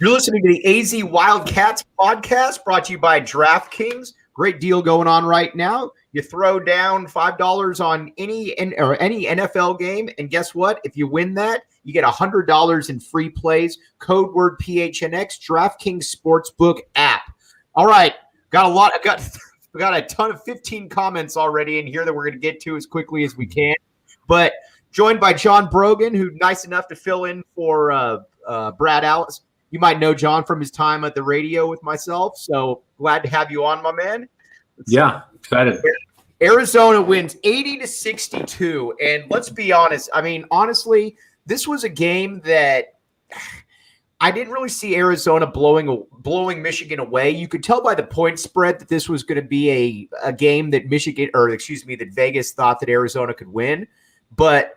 You're listening to the AZ Wildcats podcast brought to you by DraftKings. Great deal going on right now. You throw down $5 on any NFL game, and guess what? If you win that, you get $100 in free plays. Code word PHNX, DraftKings Sportsbook app. All right, got a ton of 15 comments already in here that we're going to get to as quickly as we can. But joined by John Brogan, who's nice enough to fill in for Brad Alice. You might know John from his time at the radio with myself, so glad to have you on, my man. Excited. Arizona wins 80-62, and let's be honest. I mean, honestly, this was a game that I didn't really see Arizona blowing Michigan away. You could tell by the point spread that this was going to be a game that that Vegas thought that Arizona could win, but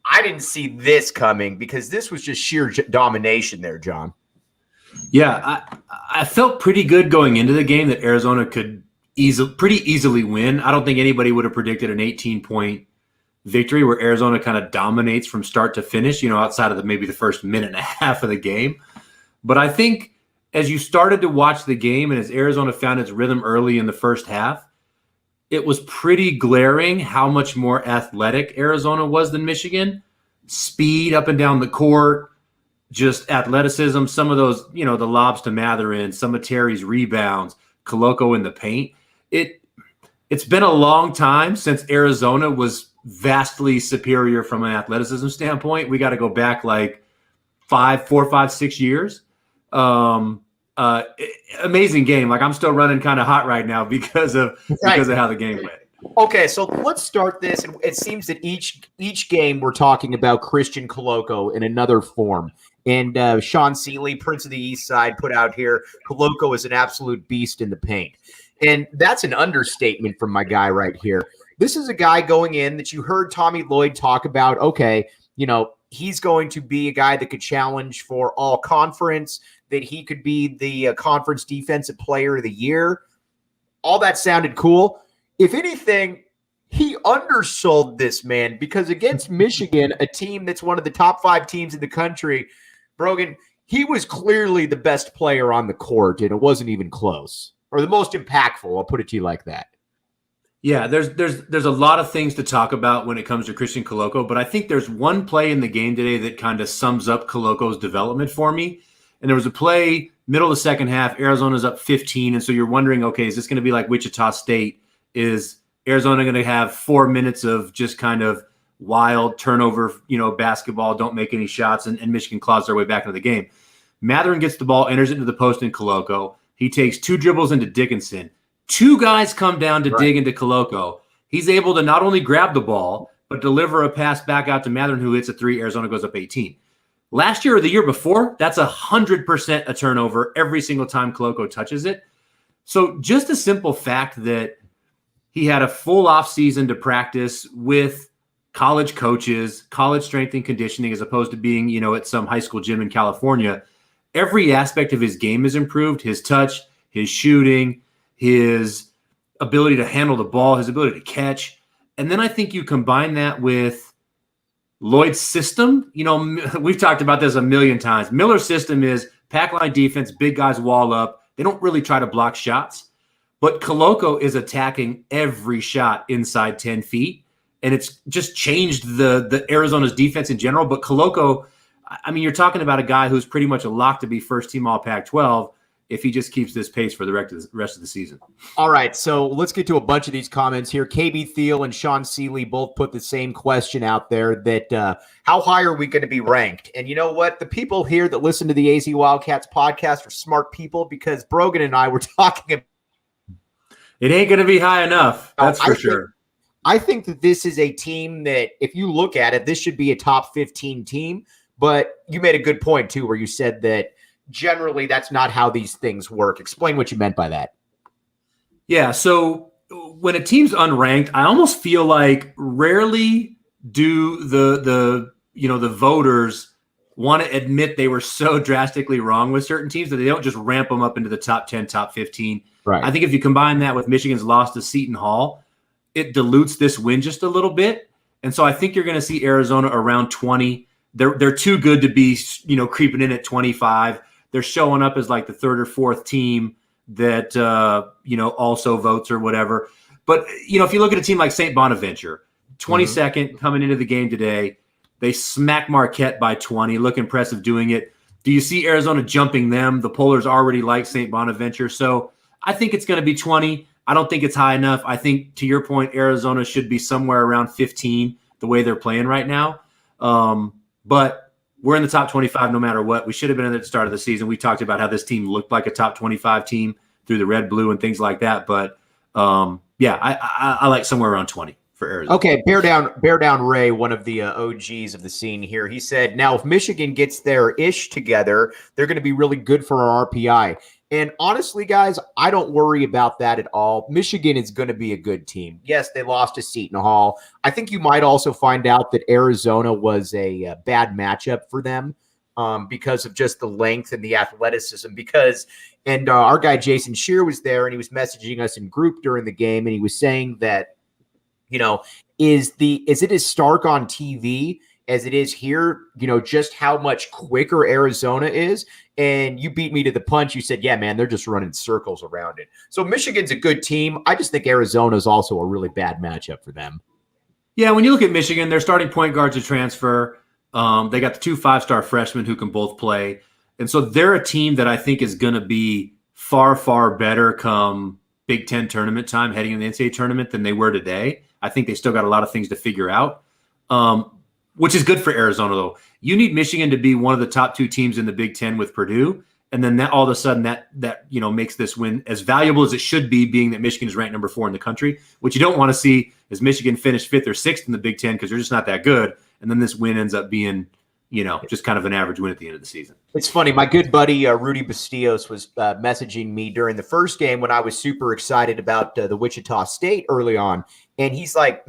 I didn't see this coming because this was just sheer domination there, John. Yeah, I felt pretty good going into the game that Arizona could pretty easily win. I don't think anybody would have predicted an 18-point victory where Arizona kind of dominates from start to finish, outside of maybe the first minute and a half of the game. But I think as you started to watch the game and as Arizona found its rhythm early in the first half, it was pretty glaring how much more athletic Arizona was than Michigan. Speed up and down the court, just athleticism, some of those, the lobs to Matheran, some of Terry's rebounds, Koloko in the paint. It's been a long time since Arizona was vastly superior from an athleticism standpoint. We got to go back like 4, 5, 6 years. Amazing game. Like I'm still running kind of hot right now because of how the game went. Okay, so let's start this. And it seems that each game we're talking about Christian Koloko in another form. And Sean Seeley, Prince of the East Side, put out here, Koloko is an absolute beast in the paint. And that's an understatement from my guy right here. This is a guy going in that you heard Tommy Lloyd talk about. Okay, he's going to be a guy that could challenge for all conference, that he could be the conference defensive player of the year. All that sounded cool. If anything, he undersold this man because against Michigan, a team that's one of the top 5 teams in the country, Brogan, he was clearly the best player on the court, and it wasn't even close. Or the most impactful, I'll put it to you like that. Yeah, there's a lot of things to talk about when it comes to Christian Koloko, but I think there's one play in the game today that kind of sums up Koloko's development for me. And there was a play, middle of the second half, Arizona's up 15, and so you're wondering, okay, is this going to be like Wichita State? Is Arizona going to have 4 minutes of just kind of wild turnover, basketball, don't make any shots, and Michigan claws their way back into the game? Matheran gets the ball, enters it into the post in Koloko. He takes 2 dribbles into Dickinson. 2 guys come down to dig into Koloko. He's able to not only grab the ball, but deliver a pass back out to Matheran, who hits a 3. Arizona goes up 18. Last year or the year before, that's 100% a turnover every single time Koloko touches it. So just a simple fact that he had a full offseason to practice with college coaches, college strength and conditioning, as opposed to being, at some high school gym in California. Every aspect of his game is improved. His touch, his shooting, his ability to handle the ball, his ability to catch. And then I think you combine that with Lloyd's system. We've talked about this a million times. Miller's system is pack line defense, big guys wall up. They don't really try to block shots. But Koloko is attacking every shot inside 10 feet, and it's just changed the Arizona's defense in general. But Koloko, I mean, you're talking about a guy who's pretty much a lock to be first-team All-Pac-12 if he just keeps this pace for the rest of the season. All right, so let's get to a bunch of these comments here. KB Thiel and Sean Seeley both put the same question out there that how high are we going to be ranked? And you know what? The people here that listen to the AZ Wildcats podcast are smart people because Brogan and I were talking about it ain't going to be high enough. That's for sure. I think that this is a team that, if you look at it, this should be a top 15 team. But you made a good point, too, where you said that generally that's not how these things work. Explain what you meant by that. Yeah, so when a team's unranked, I almost feel like rarely do the voters want to admit they were so drastically wrong with certain teams that they don't just ramp them up into the top 10, top 15. Right. I think if you combine that with Michigan's loss to Seton Hall, it dilutes this win just a little bit. And so I think you're going to see Arizona around 20. They're too good to be, creeping in at 25. they're showing up as like the third or fourth team that, also votes or whatever. But, if you look at a team like St. Bonaventure, 22nd coming into the game today, they smack Marquette by 20. Look impressive doing it. Do you see Arizona jumping them? The pollers already like St. Bonaventure. So I think it's going to be 20. I don't think it's high enough. I think, to your point, Arizona should be somewhere around 15 the way they're playing right now. But we're in the top 25 no matter what. We should have been at the start of the season. We talked about how this team looked like a top 25 team through the red, blue, and things like that. But, I like somewhere around 20. For Arizona. Okay, Bear Down Ray, one of the OGs of the scene here. He said, now if Michigan gets their ish together, they're going to be really good for our RPI. And honestly, guys, I don't worry about that at all. Michigan is going to be a good team. Yes, they lost to Seton Hall. I think you might also find out that Arizona was a bad matchup for them because of just the length and the athleticism. And our guy Jason Shear was there, and he was messaging us in group during the game, and he was saying that, is it as stark on TV as it is here, just how much quicker Arizona is? And you beat me to the punch. You said, yeah, man, they're just running circles around it. So Michigan's a good team. I just think Arizona is also a really bad matchup for them. Yeah, when you look at Michigan, their starting point guard's a transfer. They got the 2 5-star freshmen who can both play. And so they're a team that I think is going to be far, far better come Big Ten tournament time, heading in the NCAA tournament, than they were today. I think they still got a lot of things to figure out, which is good for Arizona, though. You need Michigan to be one of the top 2 teams in the Big Ten with Purdue, and then that all of a sudden that makes this win as valuable as it should be, being that Michigan is ranked number 4 in the country. What you don't want to see is Michigan finish 5th or 6th in the Big Ten because they're just not that good, and then this win ends up being just kind of an average win at the end of the season. It's funny. My good buddy, Rudy Bastillos, was messaging me during the first game when I was super excited about the Wichita State early on. And he's like,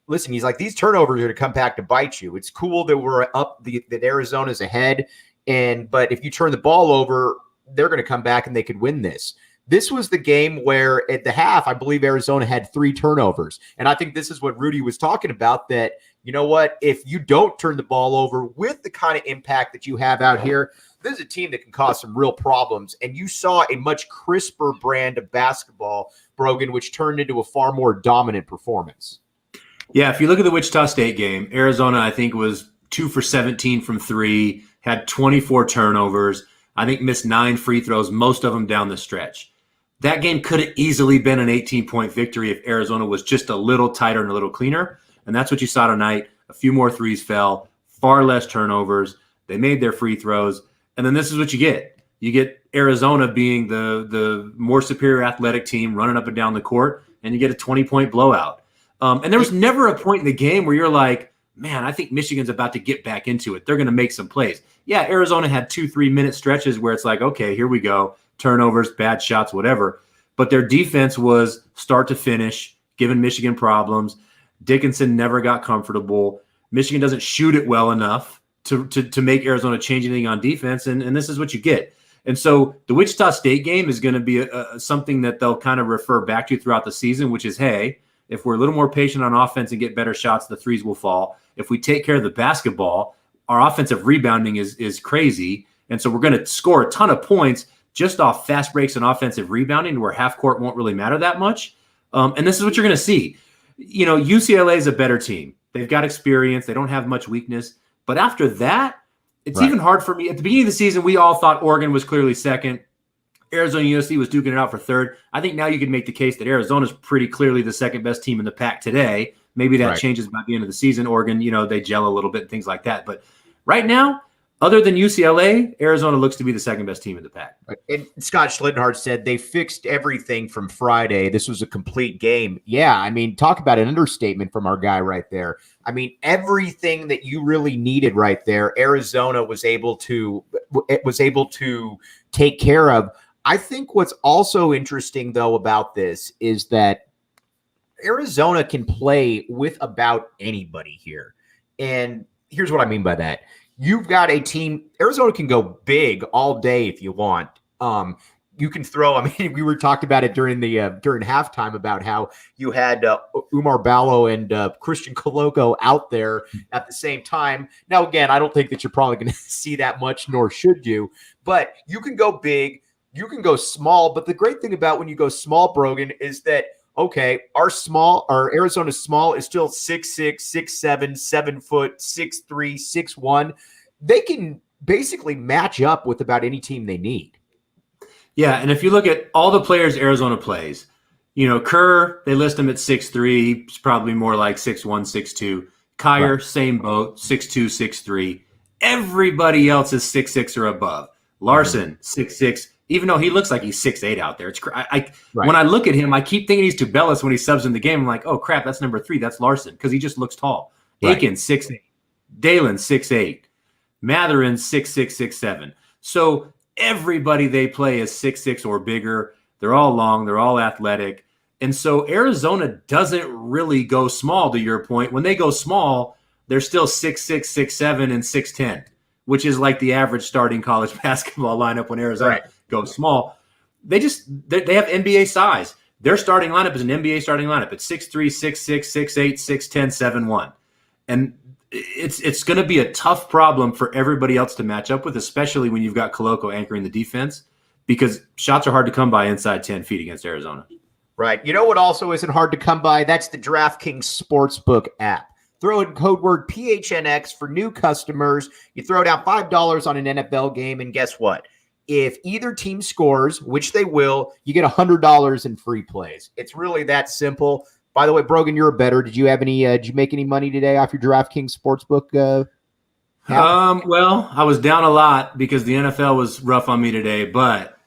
listen, these turnovers are going to come back to bite you. It's cool that we're up, that Arizona's ahead. But if you turn the ball over, they're going to come back and they could win this. This was the game where at the half, I believe Arizona had 3 turnovers. And I think this is what Rudy was talking about, that, you know what, if you don't turn the ball over with the kind of impact that you have out here, this is a team that can cause some real problems. And you saw a much crisper brand of basketball, Brogan, which turned into a far more dominant performance. Yeah, if you look at the Wichita State game, Arizona, I think, was 2 for 17 from 3, had 24 turnovers. I think missed 9 free throws, most of them down the stretch. That game could have easily been an 18-point victory if Arizona was just a little tighter and a little cleaner. And that's what you saw tonight. A few more threes fell, far less turnovers. They made their free throws. And then this is what you get. You get Arizona being the more superior athletic team running up and down the court, and you get a 20-point blowout. And there was never a point in the game where you're like, man, I think Michigan's about to get back into it. They're going to make some plays. Yeah, Arizona had 2-3-minute stretches where it's like, okay, here we go. Turnovers, bad shots, whatever. But their defense was start to finish, giving Michigan problems. Dickinson never got comfortable. Michigan doesn't shoot it well enough to make Arizona change anything on defense, and this is what you get. And so the Wichita State game is going to be something that they'll kind of refer back to throughout the season, which is, hey, if we're a little more patient on offense and get better shots, the threes will fall. If we take care of the basketball, our offensive rebounding is crazy, and so we're going to score a ton of points just off fast breaks and offensive rebounding, where half court won't really matter that much. And this is what you're going to see. UCLA is a better team. They've got experience. They don't have much weakness. But after that, it's even hard for me. At the beginning of the season, we all thought Oregon was clearly second. Arizona USC was duking it out for third. I think now you can make the case that Arizona's pretty clearly the second best team in the pack today. Maybe that changes by the end of the season. Oregon, they gel a little bit and things like that. But right now, other than UCLA, Arizona looks to be the second best team in the pack. And Scott Schlittenhardt said they fixed everything from Friday. This was a complete game. Yeah, I mean, talk about an understatement from our guy right there. I mean, everything that you really needed right there, Arizona was able to take care of. I think what's also interesting, though, about this is that Arizona can play with about anybody here. And here's what I mean by that. You've got a team. Arizona can go big all day if you want. you can throw. I mean, we were talking about it during halftime about how you had Umar Ballo and Christian Koloko out there at the same time. Now, again, I don't think that you're probably going to see that much, nor should you. But you can go big, you can go small. But the great thing about when you go small, Brogan, is that okay, our Arizona small is still 6'6", 6'7", 7 foot, 6'3", 6'1". They can basically match up with about any team they need. Yeah, and if you look at all the players Arizona plays, Kerr, they list him at 6'3", he's probably more like 6'1", 6'2". Kyer, right. Same boat, 6'2", 6'3". Everybody else is 6'6" or above. Larson, 6'6", even though he looks like he's 6'8" out there. It's right. When I look at him, I keep thinking he's Tubelis when he subs in the game. I'm like, oh, crap, that's number 3. That's Larson, because he just looks tall. Right. Aiken, 6'8". Dalen, 6'8". Matheran, 6'6", 6'7". So everybody they play is 6'6" or bigger. They're all long. They're all athletic. And so Arizona doesn't really go small, to your point. When they go small, they're still 6'6", 6'7", and 6'10", which is like the average starting college basketball lineup when Arizona goes small. They have NBA size. Their starting lineup is an NBA starting lineup. It's 6'3", 6'6", 6'8", 6'10", 7'1". And it's going to be a tough problem for everybody else to match up with, especially when you've got Koloko anchoring the defense, because shots are hard to come by inside 10 feet against Arizona. Right. You know what also isn't hard to come by? That's the DraftKings Sportsbook app. Throw in code word PHNX for new customers. You throw down $5 on an NFL game, and guess what? If either team scores, which they will, you get $100 in free plays. It's really that simple. By the way, Brogan, you're a bettor. Did you make any money today off your DraftKings Sportsbook? Well, I was down a lot because the NFL was rough on me today, but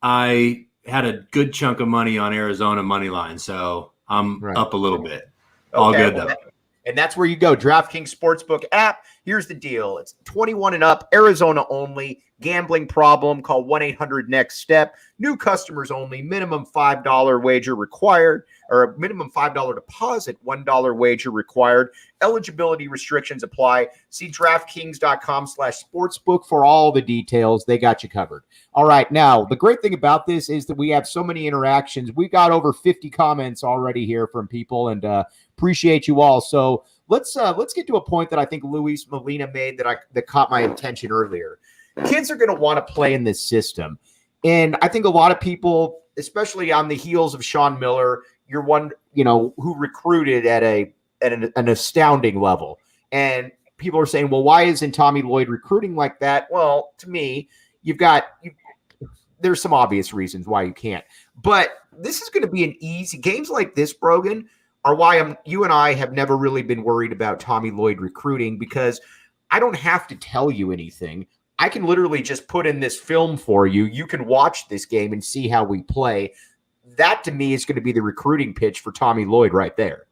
I had a good chunk of money on Arizona money line, so I'm up a little bit. All good though. And that's where you go. DraftKings Sportsbook app. Here's the deal. It's 21 and up, Arizona only. Gambling problem, call 1-800-NEXT-STEP. New customers only. Minimum $5 wager required, or a minimum $5 deposit, $1 wager required. Eligibility restrictions apply. See DraftKings.com/sportsbook for all the details. They got you covered. All right. Now, the great thing about this is that we have so many interactions. We got over 50 comments already here from people, and appreciate you all. So let's get to a point that I think Luis Molina made that caught my attention earlier. Kids are going to want to play in this system. And I think a lot of people, especially on the heels of Sean Miller, you're one, who recruited at an astounding level. And people are saying, well, why isn't Tommy Lloyd recruiting like that? Well, to me, there's some obvious reasons why you can't. But this is going to be an easy games like this, Brogan, are why you and I have never really been worried about Tommy Lloyd recruiting, because I don't have to tell you anything. I can literally just put in this film for you. You can watch this game and see how we play. That, to me, is going to be the recruiting pitch for Tommy Lloyd right there.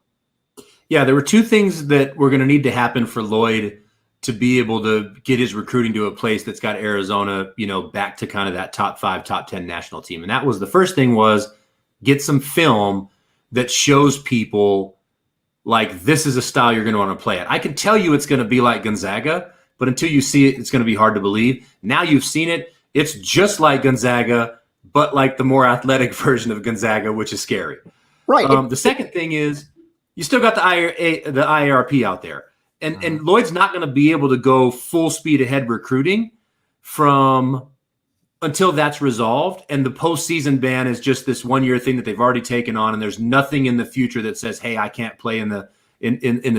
Yeah, there were two things that were going to need to happen for Lloyd to be able to get his recruiting to a place that's got Arizona, back to kind of that top 5, top 10 national team. And that was the first thing, was get some film that shows people like this is a style you're going to want to play it. I can tell you it's going to be like Gonzaga, but until you see it, it's going to be hard to believe. Now you've seen it. It's just like Gonzaga, but like the more athletic version of Gonzaga, which is scary. Right. The second thing is you still got the IARP out there. And Lloyd's not going to be able to go full speed ahead recruiting until that's resolved. And the postseason ban is just this 1-year thing that they've already taken on. And there's nothing in the future that says, hey, I can't play in the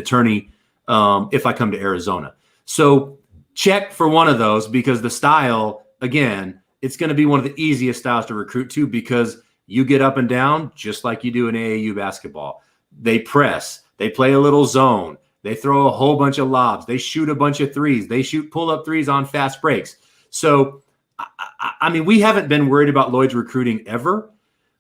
tourney if I come to Arizona. So check for one of those, because the style, again, it's going to be one of the easiest styles to recruit to, because you get up and down just like you do in AAU basketball. They press. They play a little zone. They throw a whole bunch of lobs. They shoot a bunch of threes. They shoot pull-up threes on fast breaks. So, I mean, we haven't been worried about Lloyd's recruiting ever,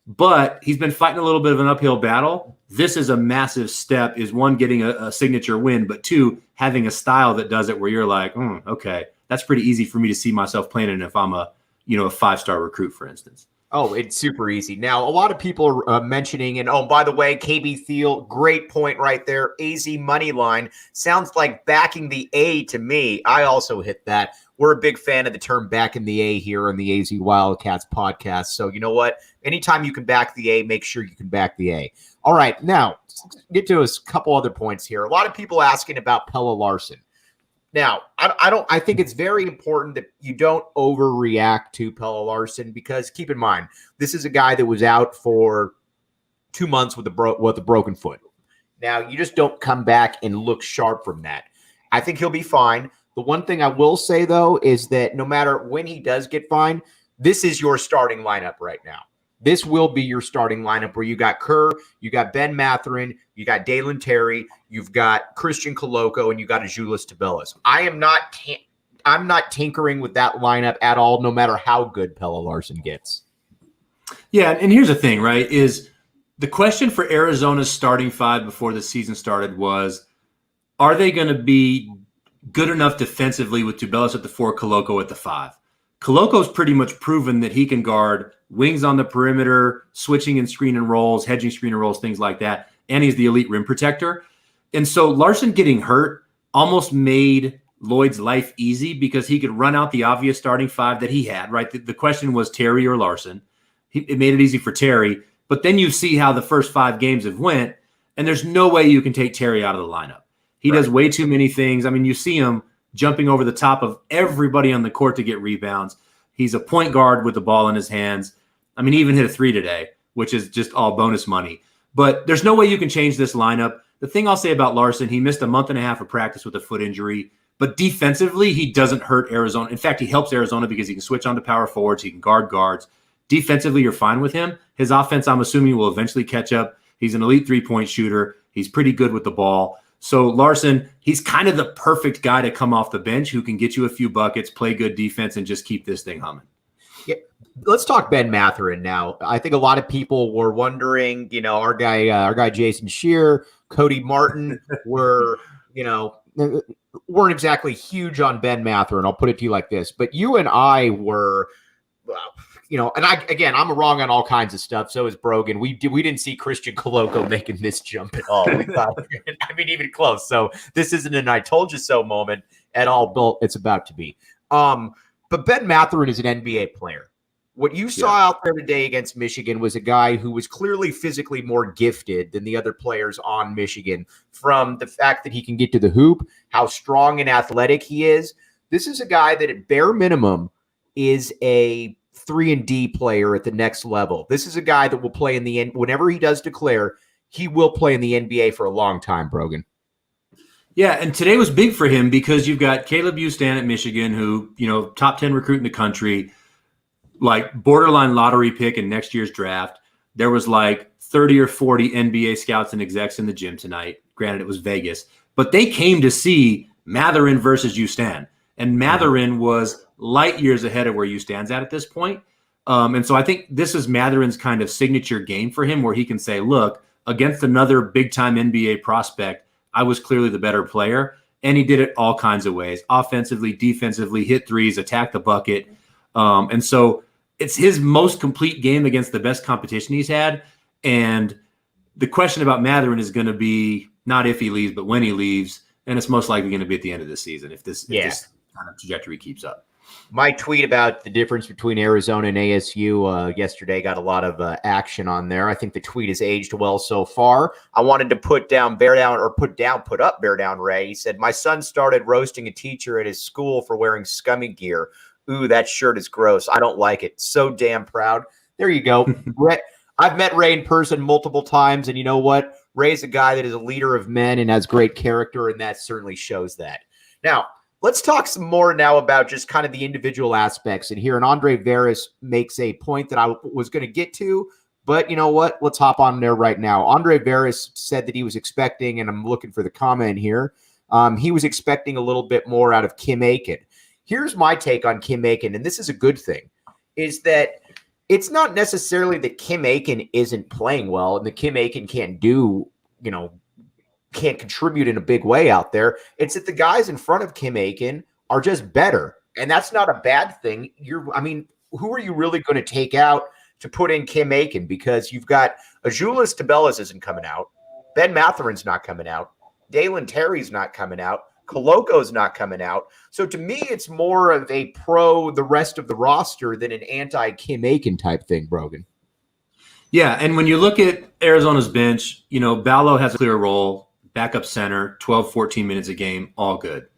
but he's been fighting a little bit of an uphill battle. This is a massive step, is one, getting a signature win, but two, having a style that does it where you're like, okay, that's pretty easy for me to see myself playing in if I'm a 5-star recruit, for instance. Oh, it's super easy. Now, a lot of people are mentioning, and by the way, KB Thiel, great point right there. AZ money line sounds like backing the A to me. I also hit that. we're a big fan of the term back in the A here on the AZ Wildcats podcast. So you know what? Anytime you can back the A, make sure you can back the A. All right, now let's get to a couple other points here. A lot of people asking about Pella Larson. Now, I think it's very important that you don't overreact to Pella Larson, because keep in mind, this is a guy that was out for 2 months with a broken foot. Now, you just don't come back and look sharp from that. I think he'll be fine. The one thing I will say, though, is that no matter when he does get fine, this is your starting lineup right now. This will be your starting lineup where you got Kerr, you got Ben Matheran, you got Dalen Terry, you've got Christian Koloko, and you got Azuolas Tubelis. I'm not tinkering with that lineup at all, no matter how good Pella Larson gets. Yeah, and here's the thing, right, is the question for Arizona's starting five before the season started was, are they going to be good enough defensively with Tubelis at the 4, Koloko at the 5? Koloko's pretty much proven that he can guard wings on the perimeter, switching and screen and rolls, hedging screen and rolls, things like that. And he's the elite rim protector. And so Larson getting hurt almost made Lloyd's life easy because he could run out the obvious starting 5 that he had, right? The question was Terry or Larson. It made it easy for Terry. But then you see how the first 5 games have went, and there's no way you can take Terry out of the lineup. He does way too many things. I mean, you see him jumping over the top of everybody on the court to get rebounds. He's a point guard with the ball in his hands. I mean, he even hit a 3 today, which is just all bonus money. But there's no way you can change this lineup. The thing I'll say about Larson, he missed a month and a half of practice with a foot injury. But defensively, he doesn't hurt Arizona. In fact, he helps Arizona because he can switch on to power forwards. He can guard guards. Defensively, you're fine with him. His offense, I'm assuming, will eventually catch up. He's an elite three-point shooter. He's pretty good with the ball. So Larson, he's kind of the perfect guy to come off the bench who can get you a few buckets, play good defense, and just keep this thing humming. Yeah. Let's talk Ben Matheran now. I think a lot of people were wondering, our guy Jason Shear, Cody Martin weren't exactly huge on Ben Matheran. I'll put it to you like this. But you and I were, and I'm wrong on all kinds of stuff. So is Brogan. We didn't see Christian Koloko making this jump at all. We thought, even close. So this isn't an I told you so moment at all, but it's about to be. But Ben Matheran is an NBA player. What you saw out there today against Michigan was a guy who was clearly physically more gifted than the other players on Michigan, from the fact that he can get to the hoop, how strong and athletic he is. This is a guy that at bare minimum is a 3-and-D player at the next level. This is a guy that will play in the end. Whenever he does declare, he will play in the NBA for a long time, Brogan. Yeah, and today was big for him because you've got Caleb Houston at Michigan, who, top 10 recruit in the country, like borderline lottery pick in next year's draft. There was like 30 or 40 NBA scouts and execs in the gym tonight. Granted, it was Vegas, but they came to see Matheran versus Houston. And Matheran was light years ahead of where Houston's at this point. And so I think this is Matheran's kind of signature game for him, where he can say, look, against another big-time NBA prospect, I was clearly the better player. And he did it all kinds of ways, offensively, defensively, hit threes, attack the bucket. And so it's his most complete game against the best competition he's had. And the question about Matheran is going to be not if he leaves, but when he leaves. And it's most likely going to be at the end of the season if this kind of trajectory keeps up. My tweet about the difference between Arizona and ASU yesterday got a lot of action on there. I think the tweet has aged well so far. I wanted to put up Bear Down Ray. He said, my son started roasting a teacher at his school for wearing scummy gear. Ooh, that shirt is gross. I don't like it. So damn proud. There you go. I've met Ray in person multiple times, and you know what? Ray's a guy that is a leader of men and has great character, and that certainly shows that. Now, let's talk some more now about just kind of the individual aspects in here. And Andre Veras makes a point that I was going to get to, but you know what? Let's hop on there right now. Andre Veras said that he was expecting, and I'm looking for the comment here, he was expecting a little bit more out of Kim Aiken. Here's my take on Kim Aiken, and this is a good thing, is that it's not necessarily that Kim Aiken isn't playing well and that Kim Aiken can't contribute in a big way out there. It's that the guys in front of Kim Aiken are just better. And that's not a bad thing. Who are you really going to take out to put in Kim Aiken? Because you've got Azuolas Tubelis isn't coming out. Ben Matheran's not coming out. Dalen Terry's not coming out. Koloko's not coming out. So to me, it's more of a pro the rest of the roster than an anti-Kim Aiken type thing, Brogan. Yeah, and when you look at Arizona's bench, Ballo has a clear role, backup center, 12, 14 minutes a game, all good.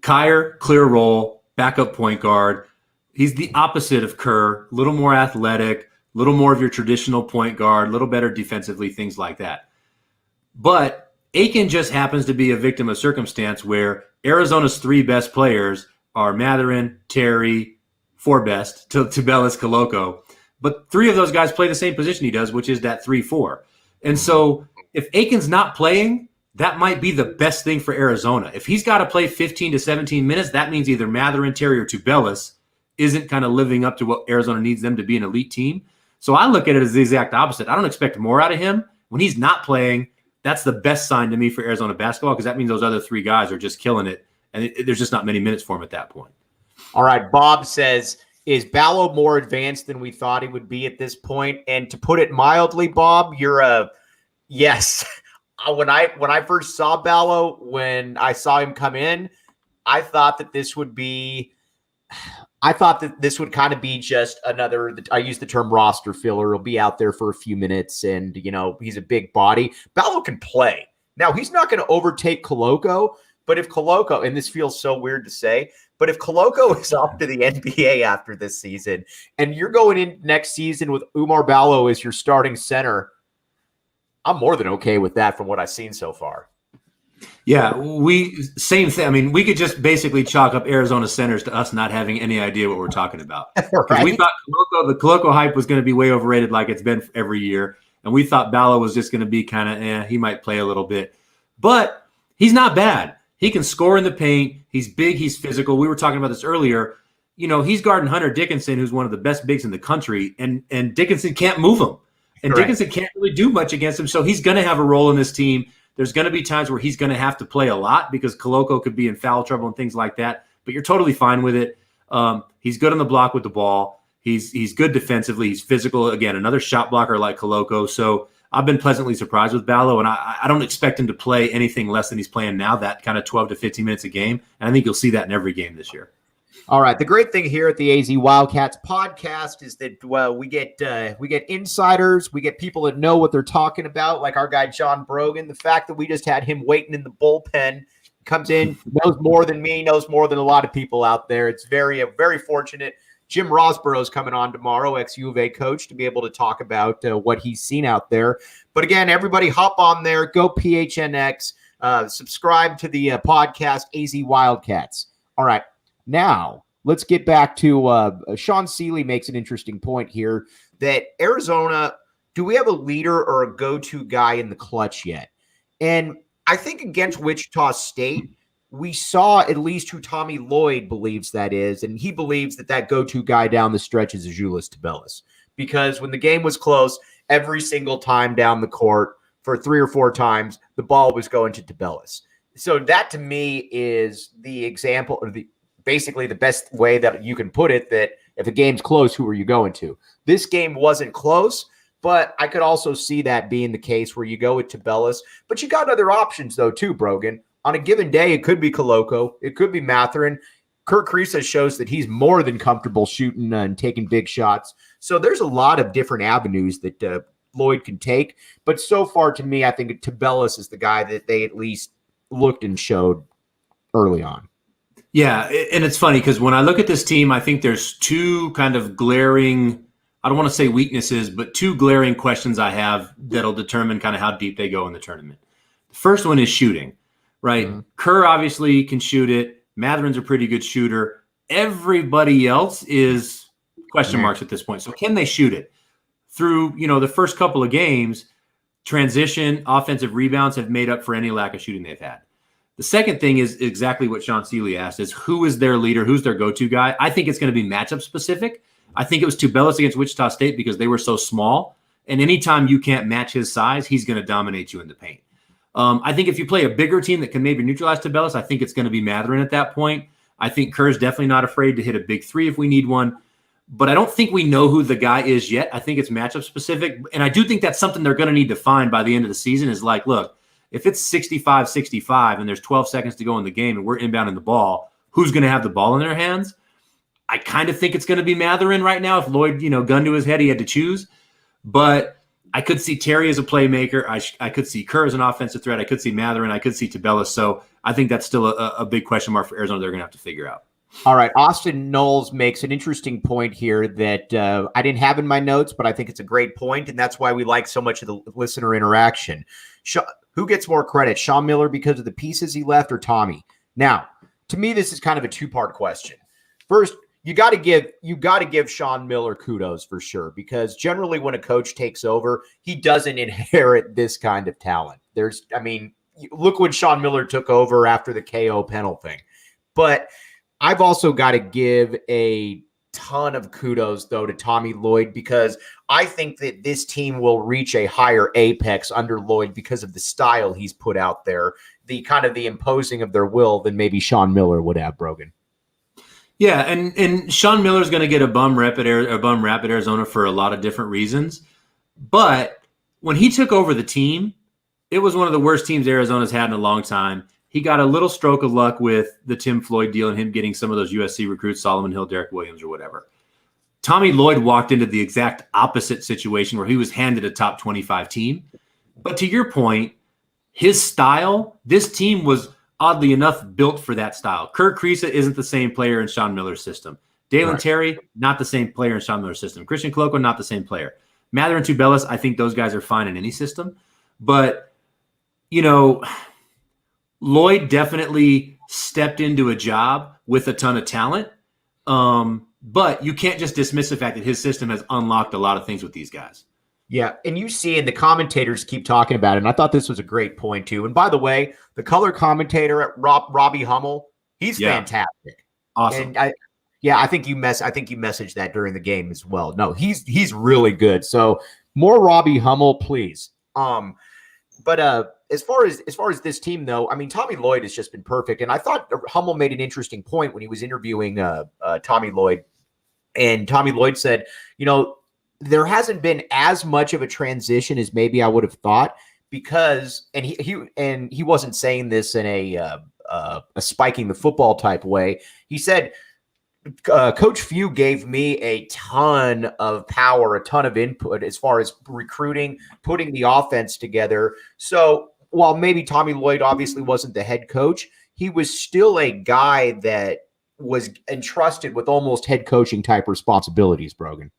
Kyer, clear role, backup point guard. He's the opposite of Kerr, a little more athletic, a little more of your traditional point guard, a little better defensively, things like that. But Aiken just happens to be a victim of circumstance where Arizona's three best players are Matheran, Terry, four best, Tubelis, Koloko. But three of those guys play the same position he does, which is that 3-4. And so if Aiken's not playing, that might be the best thing for Arizona. If he's got to play 15 to 17 minutes, that means either Matheran, Terry, or Tubelis isn't kind of living up to what Arizona needs them to be an elite team. So I look at it as the exact opposite. I don't expect more out of him. When he's not playing, that's the best sign to me for Arizona basketball, because that means those other three guys are just killing it, and there's just not many minutes for him at that point. All right, Bob says, is Ballo more advanced than we thought he would be at this point? And to put it mildly, Bob, you're a yes. When I first saw Ballo, when I saw him come in, I thought that this would kind of be just another, I use the term roster filler. He'll be out there for a few minutes, and, he's a big body. Ballo can play. Now, he's not going to overtake Koloko, but if Koloko, and this feels so weird to say, but if Koloko is off to the NBA after this season, and you're going in next season with Oumar Ballo as your starting center, I'm more than okay with that from what I've seen so far. Yeah, same thing. I mean, we could just basically chalk up Arizona centers to us not having any idea what we're talking about. Right? We thought the Koloko hype was going to be way overrated, like it's been every year, and we thought Ballo was just going to be kind of, he might play a little bit, but he's not bad. He can score in the paint. He's big. He's physical. We were talking about this earlier. He's guarding Hunter Dickinson, who's one of the best bigs in the country, and Dickinson can't move him, and Correct. Dickinson can't really do much against him. So he's going to have a role in this team. There's going to be times where he's going to have to play a lot because Koloko could be in foul trouble and things like that. But you're totally fine with it. He's good on the block with the ball. He's good defensively. He's physical. Again, another shot blocker like Koloko. So I've been pleasantly surprised with Ballo, and I don't expect him to play anything less than he's playing now, that kind of 12 to 15 minutes a game. And I think you'll see that in every game this year. All right. The great thing here at the AZ Wildcats podcast is that, we get insiders. We get people that know what they're talking about, like our guy, John Brogan. The fact that we just had him waiting in the bullpen, comes in, knows more than me, knows more than a lot of people out there. It's very, very fortunate. Jim Rosborough's coming on tomorrow, ex-U of A coach, to be able to talk about what he's seen out there. But again, everybody hop on there, go PHNX, subscribe to the podcast, AZ Wildcats. All right. Now, let's get back to Sean Seeley makes an interesting point here that Arizona, do we have a leader or a go-to guy in the clutch yet? And I think against Wichita State, we saw at least who Tommy Lloyd believes that is, and he believes that go-to guy down the stretch is Azuolas Tubelis. Because when the game was close, every single time down the court for 3 or 4 times, the ball was going to Tubelis. So that to me is the example, or basically the best way that you can put it, that if a game's close, who are you going to? This game wasn't close, but I could also see that being the case where you go with Tubelis. But you got other options, though, too, Brogan. On a given day, it could be Koloko. It could be Matheran. Kirk Kriisa shows that he's more than comfortable shooting and taking big shots. So there's a lot of different avenues that Lloyd can take. But so far, to me, I think Tubelis is the guy that they at least looked and showed early on. Yeah, and it's funny because when I look at this team, I think there's two kind of glaring, I don't want to say weaknesses, but two glaring questions I have that'll determine kind of how deep they go in the tournament. The first one is shooting, right? Mm-hmm. Kerr obviously can shoot it. Matheran's a pretty good shooter. Everybody else is question marks at this point. So can they shoot it? Through, the first couple of games, transition, offensive rebounds have made up for any lack of shooting they've had. The second thing is exactly what Sean Seeley asked, is who is their leader? Who's their go-to guy? I think it's going to be matchup specific. I think it was Tubelis against Wichita State because they were so small. And anytime you can't match his size, he's going to dominate you in the paint. I think if you play a bigger team that can maybe neutralize Tubelis, I think it's going to be Matheran at that point. I think Kerr's definitely not afraid to hit a big three if we need one. But I don't think we know who the guy is yet. I think it's matchup specific. And I do think that's something they're going to need to find by the end of the season is like, look, If it's 65-65 and there's 12 seconds to go in the game and we're inbounding the ball, who's going to have the ball in their hands? I kind of think it's going to be Matheran right now. If Lloyd, gun to his head, he had to choose. But I could see Terry as a playmaker. I could see Kerr as an offensive threat. I could see Matheran. I could see Tabella. So I think that's still a big question mark for Arizona. They're going to have to figure out. All right. Austin Knowles makes an interesting point here that I didn't have in my notes, but I think it's a great point, and that's why we like so much of the listener interaction. Who gets more credit, Sean Miller because of the pieces he left or Tommy? Now, to me, this is kind of a two-part question. First, you got to give Sean Miller kudos for sure, because generally when a coach takes over, he doesn't inherit this kind of talent. Look when Sean Miller took over after the KO Pennell thing. But I've also got to give a ton of kudos, though, to Tommy Lloyd, because I think that this team will reach a higher apex under Lloyd because of the style he's put out there, the kind of the imposing of their will than maybe Sean Miller would have, Brogan. Yeah, and Sean Miller's going to get a bum rap at Arizona for a lot of different reasons. But when he took over the team, it was one of the worst teams Arizona's had in a long time. He got a little stroke of luck with the Tim Floyd deal and him getting some of those USC recruits, Solomon Hill, Derek Williams, or whatever. Tommy Lloyd walked into the exact opposite situation where he was handed a top 25 team. But to your point, his style, this team was oddly enough built for that style. Kirk Kriisa isn't the same player in Sean Miller's system. Dalen Terry, not the same player in Sean Miller's system. Christian Koloko, not the same player. Matheran and Tubelis, I think those guys are fine in any system. But, Lloyd definitely stepped into a job with a ton of talent. But you can't just dismiss the fact that his system has unlocked a lot of things with these guys. Yeah, and you see, and the commentators keep talking about it, and I thought this was a great point, too. And by the way, the color commentator at Robbie Hummel, he's fantastic. Awesome. And I think you messaged that during the game as well. No, he's really good. So more Robbie Hummel, please. But as far as this team, though, Tommy Lloyd has just been perfect. And I thought Hummel made an interesting point when he was interviewing Tommy Lloyd. And Tommy Lloyd said, there hasn't been as much of a transition as maybe I would have thought, because, and he wasn't saying this in a spiking the football type way. He said, Coach Few gave me a ton of power, a ton of input as far as recruiting, putting the offense together. So while maybe Tommy Lloyd obviously wasn't the head coach, he was still a guy that was entrusted with almost head coaching type responsibilities, Brogan.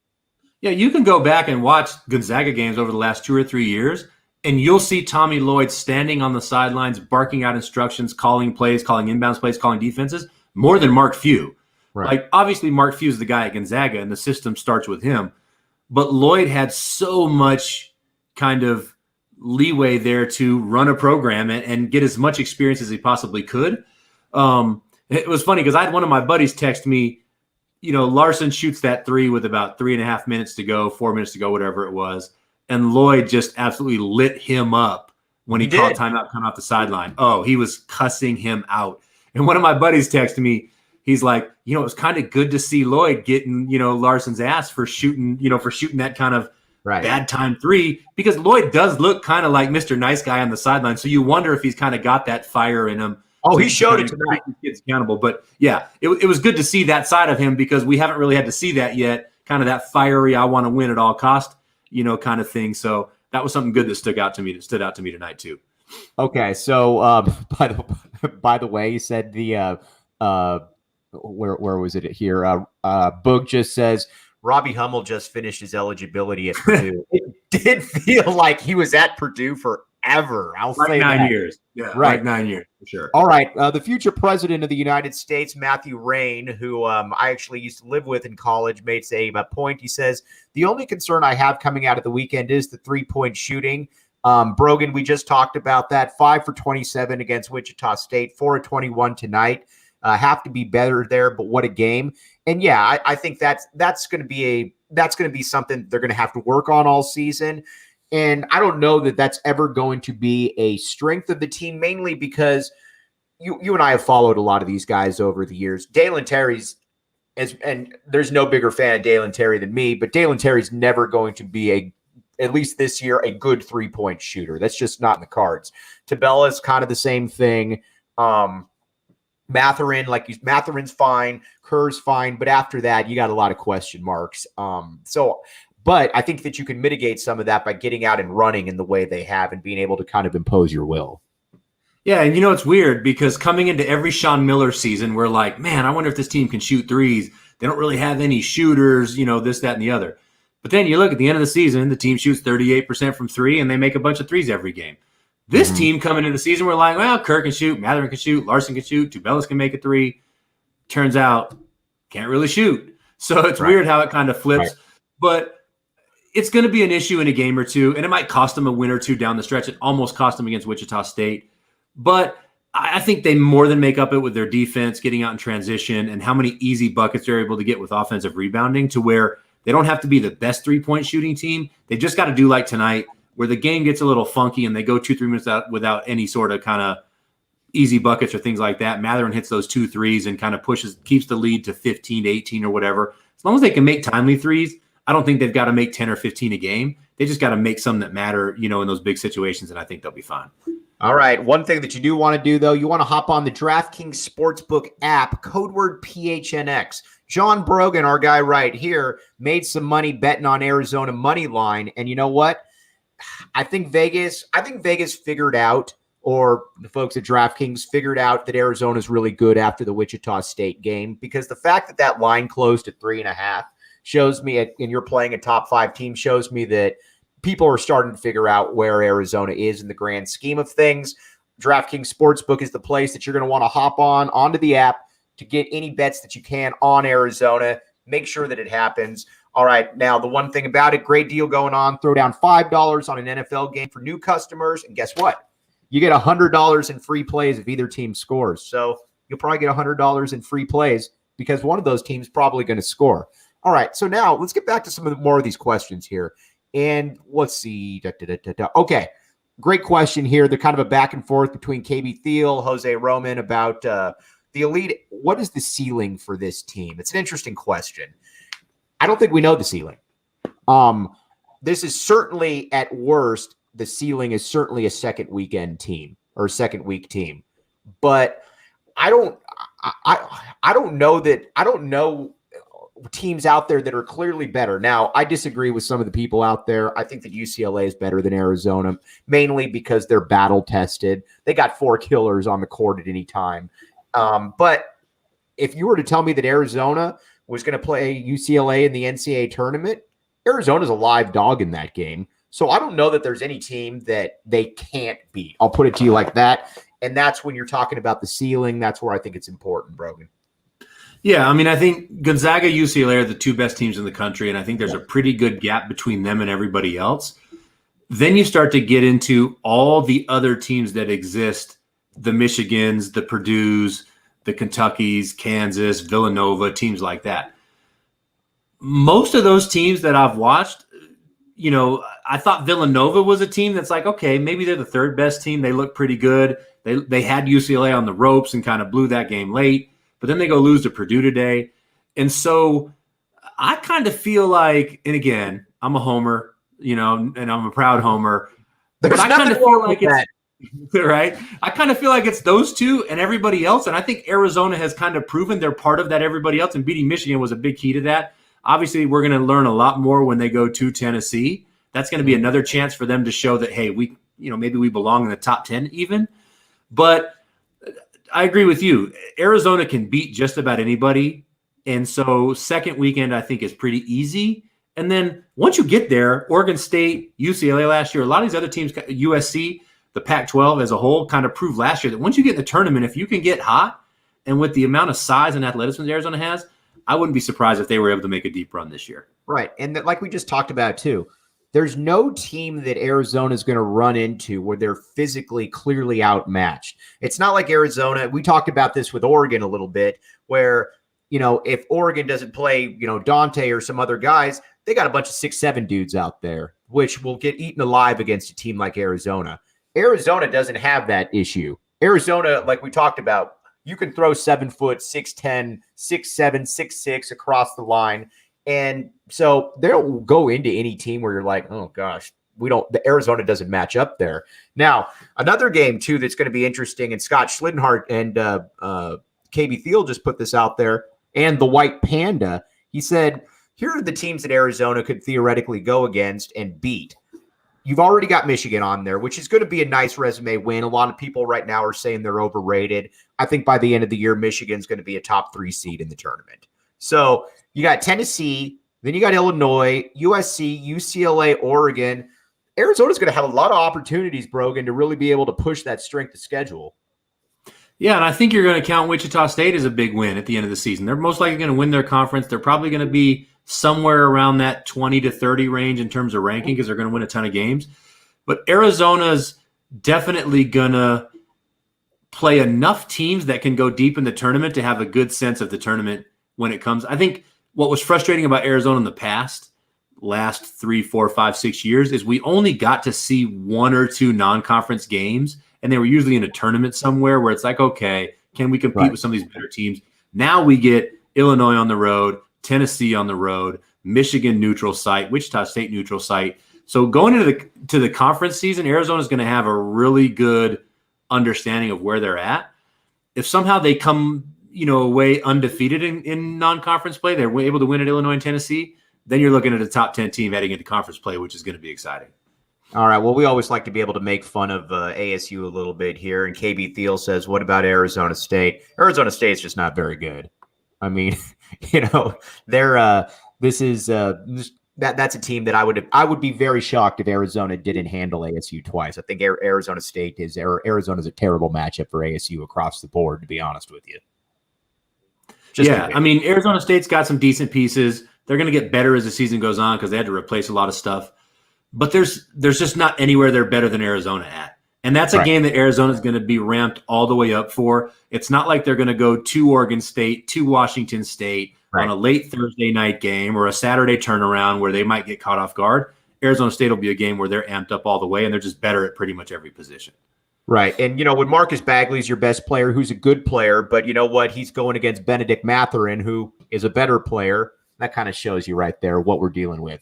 Yeah, you can go back and watch Gonzaga games over the last 2 or 3 years, and you'll see Tommy Lloyd standing on the sidelines, barking out instructions, calling plays, calling inbounds plays, calling defenses, more than Mark Few. Right. Like, obviously, Mark Few is the guy at Gonzaga, and the system starts with him. But Lloyd had so much kind of leeway there to run a program and get as much experience as he possibly could. It was funny because I had one of my buddies text me, Larson shoots that three with about 3.5 minutes to go, 4 minutes to go, whatever it was. And Lloyd just absolutely lit him up when he called timeout coming off the sideline. Oh, he was cussing him out. And one of my buddies texted me, he's like, it was kind of good to see Lloyd getting, Larson's ass for shooting that kind of bad time three, because Lloyd does look kind of like Mr. Nice Guy on the sideline. So you wonder if he's kind of got that fire in him. Oh, he showed it tonight. Kids accountable. But yeah, it was good to see that side of him, because we haven't really had to see that yet. Kind of that fiery, I want to win at all cost, kind of thing. So that was something good that stood out to me tonight too. Okay, so by the way, you said the where was it here? Boog just says Robbie Hummel just finished his eligibility at Purdue. It did feel like he was at Purdue forever. I'll say 9 years. Yeah, right. Like 9 years for sure. All right. The future president of the United States, Matthew Rain, who I actually used to live with in college, made a point. He says, the only concern I have coming out of the weekend is the 3-point shooting. Brogan, we just talked about that. 5 for 27 against Wichita State, 4 of 21 tonight. Have to be better there, but what a game. And yeah, I think that's going to be something they're going to have to work on all season. And I don't know that that's ever going to be a strength of the team, mainly because you and I have followed a lot of these guys over the years. Dalen Terry's, and there's no bigger fan of Dalen Terry than me, but Dalen Terry's never going to be a at least this year, a good 3-point shooter. That's just not in the cards. Tabella's kind of the same thing. Matheran, Matheran's fine, Kerr's fine, but after that, you got a lot of question marks. But I think that you can mitigate some of that by getting out and running in the way they have and being able to kind of impose your will. Yeah, and it's weird because coming into every Sean Miller season, we're like, man, I wonder if this team can shoot threes. They don't really have any shooters, this, that, and the other. But then you look at the end of the season, the team shoots 38% from three, and they make a bunch of threes every game. This team coming into the season, we're like, well, Kerr can shoot, Matheran can shoot, Larson can shoot, Tubelis can make a three. Turns out, can't really shoot. So it's weird how it kind of flips. Right. But it's going to be an issue in a game or two, and it might cost them a win or two down the stretch. It almost cost them against Wichita State. But I think they more than make up it with their defense, getting out in transition, and how many easy buckets they're able to get with offensive rebounding to where they don't have to be the best three-point shooting team. They just got to do like tonight, where the game gets a little funky and they go 2-3 minutes out without any sort of kind of easy buckets or things like that. Matheran hits those 2 threes and kind of keeps the lead to 15 to 18 or whatever. As long as they can make timely threes, I don't think they've got to make 10 or 15 a game. They just got to make some that matter, in those big situations, and I think they'll be fine. All right. One thing that you do want to do, though, you want to hop on the DraftKings Sportsbook app, code word PHNX. John Brogan, our guy right here, made some money betting on Arizona money line. And you know what? I think Vegas figured out, or the folks at DraftKings figured out, that Arizona is really good after the Wichita State game, because the fact that line closed at 3.5 shows me, and you're playing a top 5 team, shows me that people are starting to figure out where Arizona is in the grand scheme of things. DraftKings Sportsbook is the place that you're going to want to hop onto the app to get any bets that you can on Arizona. Make sure that it happens. All right, now the one thing about it, great deal going on. Throw down $5 on an NFL game for new customers, and guess what? You get $100 in free plays if either team scores. So you'll probably get $100 in free plays because one of those teams is probably going to score. All right, so now let's get back to some more of these questions here. And let's see. Okay, great question here. They're kind of a back and forth between KB Thiel, Jose Roman about the elite. What is the ceiling for this team? It's an interesting question. I don't think we know the ceiling. This is certainly, at worst, the ceiling is certainly a second weekend team or second week team. But I don't know teams out there that are clearly better. Now, I disagree with some of the people out there. I think that UCLA is better than Arizona, mainly because they're battle tested. They got 4 killers on the court at any time. But if you were to tell me that Arizona was going to play UCLA in the NCAA tournament, Arizona's a live dog in that game. So I don't know that there's any team that they can't beat. I'll put it to you like that. And that's when you're talking about the ceiling. That's where I think it's important, Brogan. Yeah, I mean, I think Gonzaga, UCLA are the 2 best teams in the country, and I think there's a pretty good gap between them and everybody else. Then you start to get into all the other teams that exist, the Michigans, the Purdues, the Kentuckys, Kansas, Villanova, teams like that. Most of those teams that I've watched, I thought Villanova was a team that's like, okay, maybe they're the 3rd best team. They look pretty good. They had UCLA on the ropes and kind of blew that game late. But then they go lose to Purdue today. And so I kind of feel like, and again, I'm a homer, and I'm a proud homer. There's but I kind of feel like that. It's right. I kind of feel like it's those 2 and everybody else. And I think Arizona has kind of proven they're part of that everybody else. And beating Michigan was a big key to that. Obviously, we're going to learn a lot more when they go to Tennessee. That's going to be another chance for them to show that, hey, maybe we belong in the top 10 even. But I agree with you. Arizona can beat just about anybody. And so second weekend, I think, is pretty easy. And then once you get there, Oregon State, UCLA last year, a lot of these other teams, USC, the Pac-12 as a whole, kind of proved last year that once you get in the tournament, if you can get hot, and with the amount of size and athleticism Arizona has, I wouldn't be surprised if they were able to make a deep run this year. Right. And like we just talked about, too, there's no team that Arizona is going to run into where they're physically clearly outmatched. It's not like Arizona. We talked about this with Oregon a little bit, where, if Oregon doesn't play, Dante or some other guys, they got a bunch of 6'7" dudes out there, which will get eaten alive against a team like Arizona. Arizona doesn't have that issue. Arizona, like we talked about, you can throw 7 foot, 6'10", 6'7", 6'6" across the line, And so they'll go into any team where you're like, oh gosh, the Arizona doesn't match up there. Now, another game too that's going to be interesting, and Scott Schlittenhart and KB Thiel just put this out there, and the White Panda. He said, here are the teams that Arizona could theoretically go against and beat. You've already got Michigan on there, which is going to be a nice resume win. A lot of people right now are saying they're overrated. I think by the end of the year, Michigan's going to be a top 3 seed in the tournament. So you got Tennessee, then you got Illinois, USC, UCLA, Oregon. Arizona's going to have a lot of opportunities, Brogan, to really be able to push that strength of schedule. Yeah, and I think you're going to count Wichita State as a big win at the end of the season. They're most likely going to win their conference. They're probably going to be somewhere around that 20 to 30 range in terms of ranking because they're going to win a ton of games. But Arizona's definitely going to play enough teams that can go deep in the tournament to have a good sense of the tournament when it comes. I think what was frustrating about Arizona in the past, last 3, 4, 5, 6 years, is we only got to see 1 or 2 non-conference games, and they were usually in a tournament somewhere where it's like, okay, can we compete with some of these better teams? Now we get Illinois on the road, Tennessee on the road, Michigan neutral site, Wichita State neutral site. So going into the conference season, Arizona's going to have a really good understanding of where they're at. If somehow they come, away undefeated in non-conference play, they're able to win at Illinois and Tennessee, then you're looking at a top 10 team heading into conference play, which is going to be exciting. All right. Well, we always like to be able to make fun of ASU a little bit here. And KB Thiel says, what about Arizona State? Arizona State's just not very good. I mean, that's a team that I would be very shocked if Arizona didn't handle ASU twice. I think Arizona State Arizona's a terrible matchup for ASU across the board, to be honest with you. I mean, Arizona State's got some decent pieces. They're going to get better as the season goes on because they had to replace a lot of stuff. But there's just not anywhere they're better than Arizona at. And that's a game that Arizona is going to be ramped all the way up for. It's not like they're going to go to Oregon State, to Washington State on a late Thursday night game or a Saturday turnaround where they might get caught off guard. Arizona State will be a game where they're amped up all the way, and they're just better at pretty much every position. Right. And, when Marcus Bagley's your best player, who's a good player, but you know what? He's going against Benedict Matheran, who is a better player. That kind of shows you right there what you're dealing with.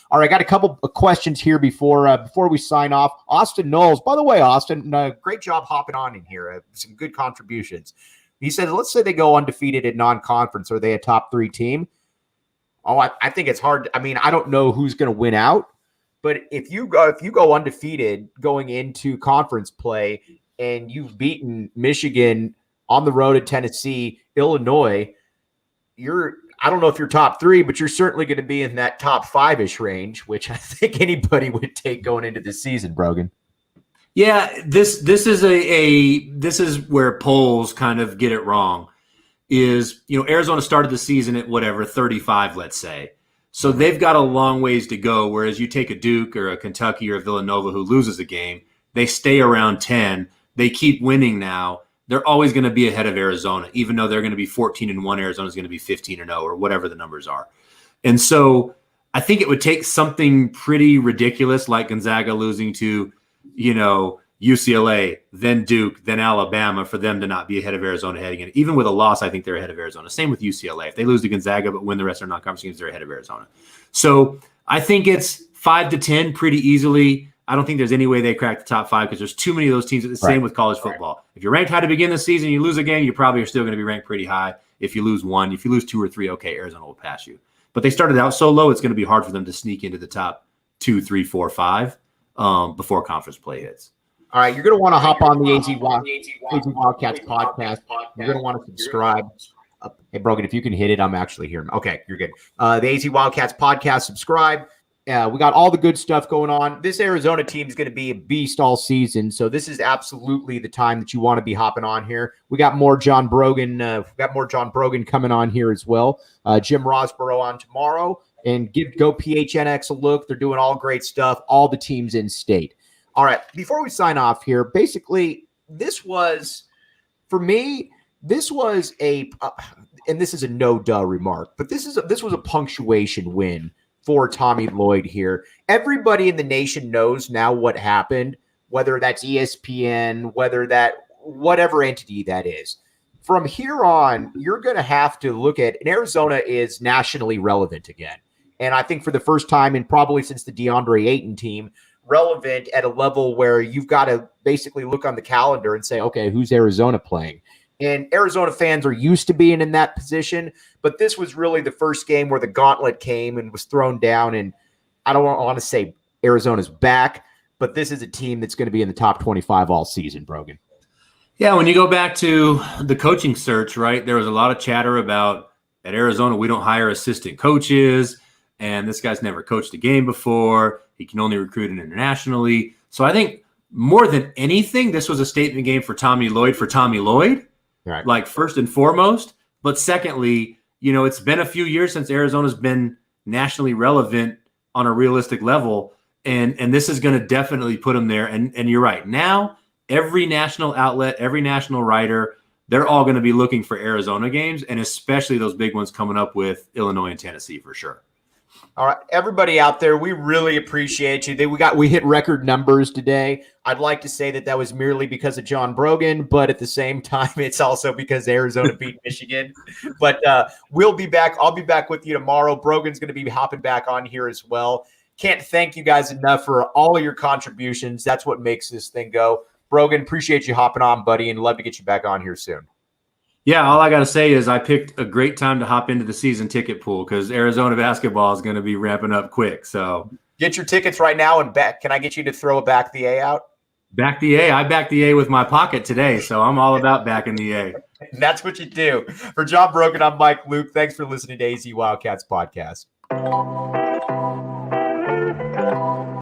All right, I got a couple of questions here before we sign off. Austin Knowles, by the way, Austin, great job hopping on in here. Some good contributions. He said, let's say they go undefeated in non-conference. Are they a top 3 team? Oh, I think it's hard. I mean, I don't know who's going to win out, but if you go undefeated going into conference play and you've beaten Michigan on the road at Tennessee, Illinois, I don't know if you're top 3, but you're certainly going to be in that top 5-ish range, which I think anybody would take going into the season, Brogan. Yeah, this is where polls kind of get it wrong. Is Arizona started the season at 35, let's say, so they've got a long ways to go. Whereas you take a Duke or a Kentucky or a Villanova who loses a game, they stay around 10. They keep winning now. They're always going to be ahead of Arizona, even though they're going to be 14-1. Arizona's going to be 15-0 or whatever the numbers are. And so I think it would take something pretty ridiculous like Gonzaga losing to, UCLA, then Duke, then Alabama for them to not be ahead of Arizona heading in. Even with a loss, I think they're ahead of Arizona. Same with UCLA. If they lose to Gonzaga but win the rest of their non-conference games, they're ahead of Arizona. So I think it's 5 to 10 pretty easily. I don't think there's any way they crack the top 5 because there's too many of those teams. It's the same with college football. If you're ranked high to begin the season, you lose a game, you probably are still going to be ranked pretty high. If you lose 1, if you lose 2 or 3, okay, Arizona will pass you. But they started out so low, it's going to be hard for them to sneak into the top 2, 3, 4, 5 before conference play hits. All right, you're going to want to hop on the AZ Wildcats podcast. You're going to want to subscribe. Hey, Brogan, if you can hit it, I'm actually here. Okay, you're good. The AZ Wildcats podcast, subscribe. We got all the good stuff going on. This Arizona team is going to be a beast all season, so this is absolutely the time that you want to be hopping on here. We got more John Brogan. Coming on here as well. Jim Rosborough on tomorrow, and go PHNX a look. They're doing all great stuff. All the teams in state. All right, before we sign off here, basically, this was and this is a no-duh remark, but this was a punctuation win for Tommy Lloyd here. Everybody in the nation knows now what happened, whether that's ESPN, whatever entity that is. from here on, you're going to have to look at, and Arizona is nationally relevant again. And I think for the first time, and probably since the DeAndre Ayton team, relevant at a level where you've got to basically look on the calendar and say, okay, who's Arizona playing? And Arizona fans are used to being in that position, but this was really the first game where the gauntlet came and was thrown down. And I don't want to say Arizona's back, but this is a team that's going to be in the top 25 all season, Brogan. Yeah, when you go back to the coaching search, right, there was a lot of chatter about at Arizona, we don't hire assistant coaches, and this guy's never coached a game before. He can only recruit internationally. So I think more than anything, this was a statement game for Tommy Lloyd, right? Like first and foremost. But secondly, it's been a few years since Arizona's been nationally relevant on a realistic level, and this is going to definitely put them there. And you're right. Now, every national outlet, every national writer, they're all going to be looking for Arizona games, and especially those big ones coming up with Illinois and Tennessee for sure. All right, everybody out there, we really appreciate you. We hit record numbers today. I'd like to say that was merely because of John Brogan, but at the same time, it's also because Arizona beat Michigan. But we'll be back. I'll be back with you tomorrow. Brogan's going to be hopping back on here as well. Can't thank you guys enough for all of your contributions. That's what makes this thing go. Brogan, appreciate you hopping on, buddy, and love to get you back on here soon. Yeah, all I got to say is I picked a great time to hop into the season ticket pool because Arizona basketball is going to be ramping up quick. So get your tickets right now and bet. Can I get you to throw a back the A out? Back the A. I backed the A with my pocket today, so I'm all about backing the A. That's what you do. For John Brogan, I'm Mike Luke. Thanks for listening to AZ Wildcats Podcast.